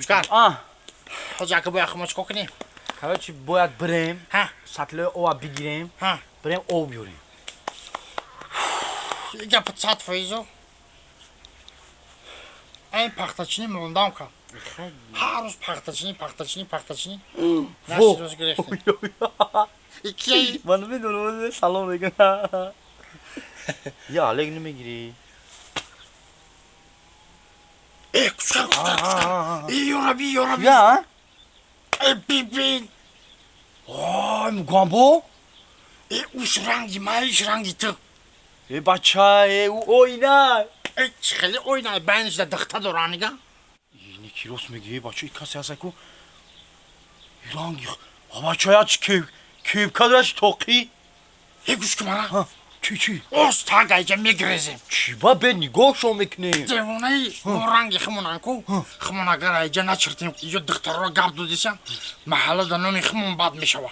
Çıkar. Ocakı bu yakıma çık okuyayım. Короче, باید بریم Ha. سطل او بگیریم Ha. بریم او بیاریم Yapıt sat Feyzo. En paktaçını mı ondan kal? Harus paktaçını. Nasıl roz gerekti? İkiye. Bana bir dolu salon bugün. Ya legni mi giri? Kuşlar. İyi yorabi. Ya? Bibin. Ay mugambo. Uşrangi tık. Bacay oyna. Çıkılı oynay. Ben işte dıkta duranıga. Yine kilos mu giyi bacay kasaya ko. Rangi. Bacay aç köy kadar toki. Kuş kumara. Ha. Çi. Osta gayce migrezim. Çiba ben nigo şo mekne. Devunay orangi xmunanku. Xmuna garay cana çırtın. Yo dıktara gabdu desen. Mahallada nomi xmun bad mişava.